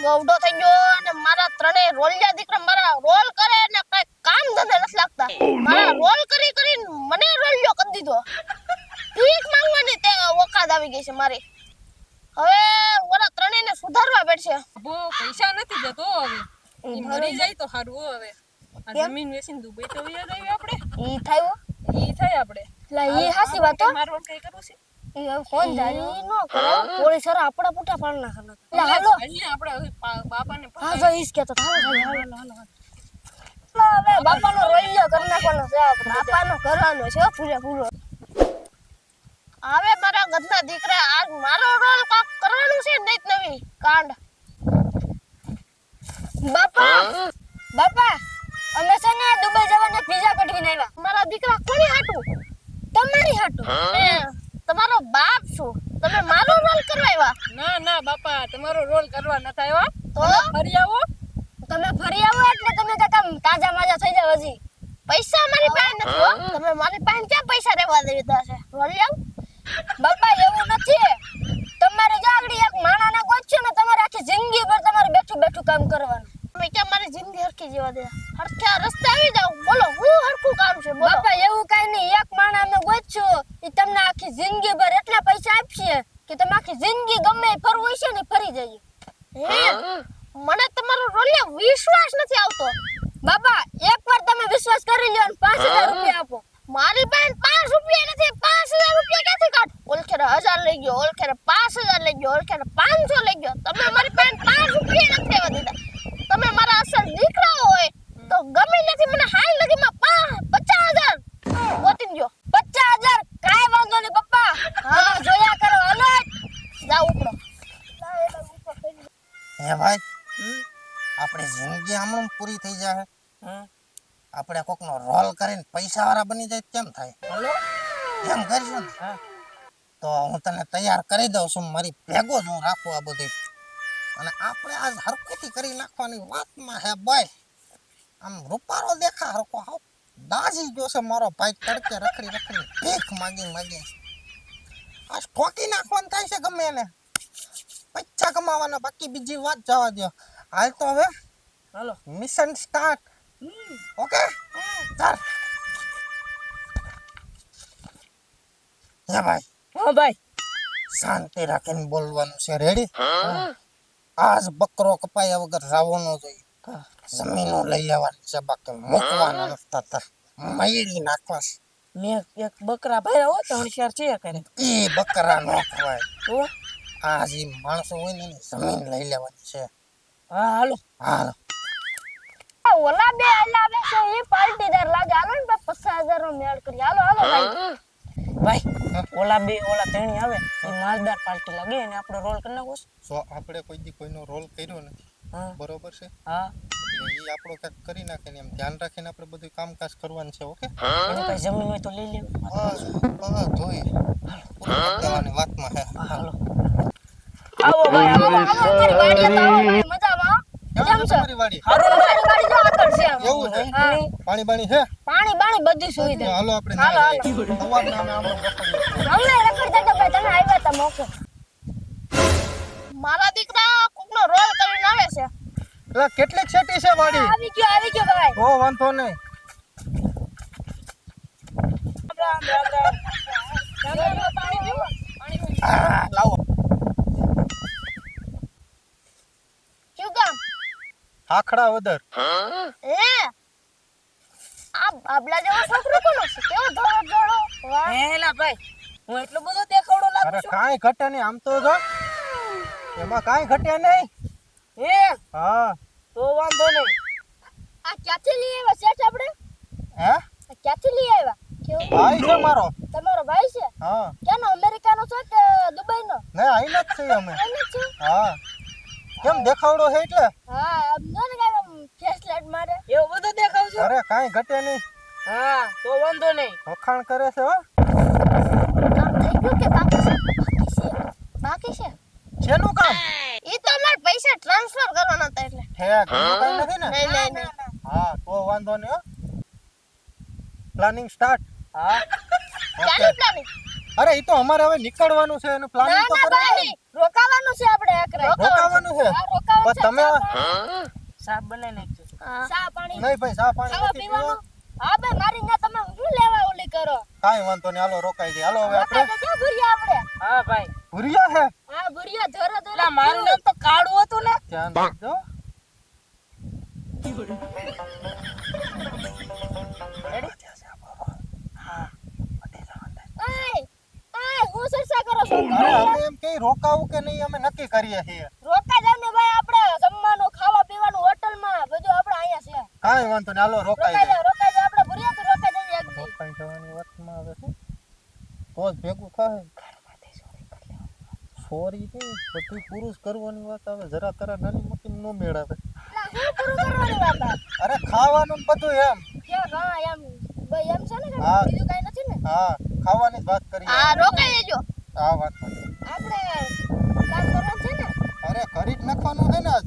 ગવડો થઈ ગયો અને મારા ત્રણેય રોલિયા દીકરા મારા રોલ કરે ને કઈ કામ ધંધે નથી લાગતા મારા રોલ કરી કરીને મને રોલિયો કરી દીધો ભીખ માંગવાની તે ઓકાત આવી ગઈ છે મારી હવે ઓલા ત્રણેયને સુધારવા પડશે બો પૈસા નથી દેતો હવે ઈ મરી જાય તો હારું હવે આ જમીન વેચીને દુબઈ તો વયા જાય આપણે ઈ થયો ઈ થાય આપણે લા ઈ હાસી વાત હો મારવાનું કઈ કરવું છે ઈ ફોન જાય ઈ નો કરો પોલીસ સર આપડા પુટા પાડ નાખના લા હાલો આપણે બાપાને હા જો ઈસ કેતો હાલો હવે બાપાનો રોલિયો કરી નાખવાનો છે આપણે બાપાનો કરવાનો છે પૂરેપૂરો હવે મારા ગધના દીકરા આજ મારો રોલ કાક કરવાનું છે નઈત નવી કાંડ બાપા અમે છે ને દુબઈ જવાના વિઝા કઢવીને આવ્યા મારા દીકરા કોની હાટુ તમારી હાટુ તમારો બાપ છું તમે મારો રોલ કરવા આવ્યા ના બાપા તમારો રોલ કરવા ન આવ્યા તો ફરી આવો તમે ફરી આવો એટલે તમે કાકા તાજા માજા થઈ જાવ હજી પૈસા મારી પાસે નથી હો તમે મારી પાસે ક્યાં પૈસા રહેવા દીધા છે રોલ આવ બાપા એવું નથી તમારે જાગડી એક માણાને ગોચ્યો ને તમારે આખી જિંદગી પર તમારે બેઠું બેઠું કામ કરવાનું તમે કે મારી જિંદગી હરખી જીવા દે હરખા રસ્તે આવી જાવ બોલો હું હરખું કામ છે બોલો બાપા એવું કાઈ નહીં એક માણાને ગોચ્યો ઈ તમને આખી જિંદગી પર એટલા પૈસા આપશે કે તમે આખી જિંદગી ગમે ફરવું હોય છે ને ફરી જઈએ મને તમારો રોલિયા વિશ્વાસ નથી આવતો બાપા એકવાર તમે વિશ્વાસ કરી લ્યો અને 5000 રૂપિયા આપો મારી પાસે 5 રૂપિયા નથી 5000 રૂપિયા ક્યાંથી કાઢ ઓલખેરે 1000 લઈ ગયો ઓલખેરે 5000 લઈ ગયો ઓલખેરે 500 લઈ ગયો તમે મારી પાસે 5 રૂપિયા નથી લેવા દીધા તમે મારા અસલ દીકરા હોય તો ગમે નથી મને હાલ લગીમાં 50000 ગોતી ગયો 50000 કાઈ વાંધો નહીં પપ્પા હા જોયા કરો હાલો જાવ ઉપડો હે ભાઈ આપણી જિંદગી આમ પૂરી થઈ જાય આપણે કોકનો રોલ કરીને પૈસા વાળા બની જાય કેમ થાય હાલો એમ કરશું ને તો હું તને તૈયાર કરી દઉં છું મારી ભેગો જ હું રાખું આ બધી અને આપણે આજ હરકતી કરી નાખવાની વાતમાં હે ભાઈ આમ રૂપારો દેખા હરકો હાવ દાજી ગયો છે મારો ભાઈ તડકે રખડી ભીખ માગી આ ઠોકી નાખવાનું થાય છે ગમે એને પૈસા કમાવાના બાકી બીજી વાત જવા દો હાલ તો હવે હાલો મિશન સ્ટાર્ટ ઓકે ચાલ હે ભાઈ હા ભાઈ શાંતિ રાખીને બોલવાનું છે રેડી આજ બકરો કપાયા વગર રાવો ન જોઈએ જમીનો લઈ લેવાની છે બાકી મૂકવાના નથી થતા મયડી નાખવા મેં એક બકરા ભર્યા હો તો હોશિયાર છે કરે એ બકરા ન ખવાય તો આ જે માણસો હોય ને એની જમીન લઈ લેવાની છે હા હાલો હાલો ઓલા બે હલાવે છે એ પાર્ટીદાર લાગે હાલો ને 50000 નો મેળ કરી હાલો ભાઈ ઓલા ત્રણી આવે એ માલદાર પાર્ટી લાગે અને આપણો રોલ કરી નાખો સો આપણે કોઈ દી કોઈનો રોલ કર્યો નથી બરોબર છે હા એટલે એ આપણો કાક કરી નાખે ને એમ ધ્યાન રાખીને આપણે બધું કામકાજ કરવાનું છે ઓકે એની પાસે જમીન હોય તો લઈ લેવું બસ ધોઈ પૂરી દેવાની વાતમાં હે હાલો આવો ભાઈ આવો મારી વાડીએ તો આવો ભાઈ મજામાં કેમ છે તમારી વાડી હારું મારી વાડી જો આગળ છે એવું છે પાણી બાણી છે પાણી બાણી બધી સુવિધા હાલો આપણે હાલો સવારના અમે આમ રખડીએ અમને રખડતા તો ભાઈ તમે આવ્યા તા મોકો મારા દીકરા કોકનો રોલ કરીને આવે છે એટલે કેટલીક સેટી છે વાડી આવી ગયો ભાઈ ઓ વાંધો નહીં પાણી પીવો હા લાવો ક્યું કામ આખડા વદર હે આ બાબલા જેવો છોકરો કોનો છે કેવો ધોળો વાહ હેલા ભાઈ હું એટલો બધો દેખાવડો લાગુ અરે છું કાંઈ ઘટે નહીં આમ તો જો એમાં કાંઈ ઘટે નહીં હે હા તો વાંધો નહીં આ ક્યાંથી લઈ આવ્યા સેઠ આપણે હે આ ક્યાંથી લઈ આવ્યા કેવો ભાઈ છે મારો તમારો ભાઈ છે હા કેનો અમેરિકાનો છે કે દુબઈનો ને આઈને જ છે અમે એને છે હા કેમ દેખાવડો છે એટલે હા અમને ને કામ ફેસ લાઈટ મારે એવો બધો દેખાવ છે અરે કાંઈ ઘટે નહીં હા તો વાંધો નહીં વખાણ કરે છે હો કામ થઈ ગયું કે બાકી છે શેનું કામ ઈ તો અમાર પૈસા ટ્રાન્સફર કરવાના હતા એટલે ઠેક બીજું કાંઈ નથી ને નહીં હા તો વાંધો નહીં હો પ્લાનિંગ સ્ટાર્ટ હા ક્યાંની પ્લાનિંગ અરે ઈ તો અમારે હવે નીકળવાનું છે એનું પ્લાનિંગ તો કરવાનું રોકાવાનું છે આપણે એકરે રોકાવાનું છે આ રોકાવાનું છે, પણ તમે ચા પાણી. સાપ બનાવી નાખજો. ચા પાણી નહીં ભાઈ ચા પાણી ખાવા નથી પીવાનું પીવા હા ભાઈ મારી ના તમે શું લેવા ઓલી કરો કાંઈ વાંધો નહીં હાલો રોકાઈ જાય હાલો હવે આપણે રોકાઈ જજો ભૂરિયા આપણે હા ભાઈ. ભૂરિયા હે હા ભૂરિયા ધોરો ધોરો પેલા મારું નામ તો કાળું હતું ને. ધ્યાન રાખજો ઓય ઓય હું સરસા કરો છો અરે અમે એમ કે રોકાવું કે નહીં અમે નક્કી કરીએ છીએ રોકાઈ જાવ ને ભાઈ આપણે જમવાનું ખાવા પીવાનું હોટલમાં બધું આપણે અહીંયા છે કાંઈ વાંધો નહીં હાલો રોકાઈ રોકાઈ જાય જાવ આપણે ભૂરિયા તો રોકાઈ જઈએ એક દી રોકાઈ જવાની વાતમાં આવે છે તો જ ભેગું થાય સોરી નહીં બધું પુરુષ કરવાની વાત આવે જરા તરા નાની મોટી નો મેળ આવે એટલે હું પૂરું કરવાની વાત આ? અરે ખાવાનું ને બધું એમ કે હા એમ ભાઈ એમ છે ને કે હા. બીજું કાઈ નથી ને હા ખાવાની જ વાત કરીએ હા રોકાઈ જજો આ વાત આપણે કામ કરવાનું છે ને અરે કરી જ નાખવાનું છે ને આજ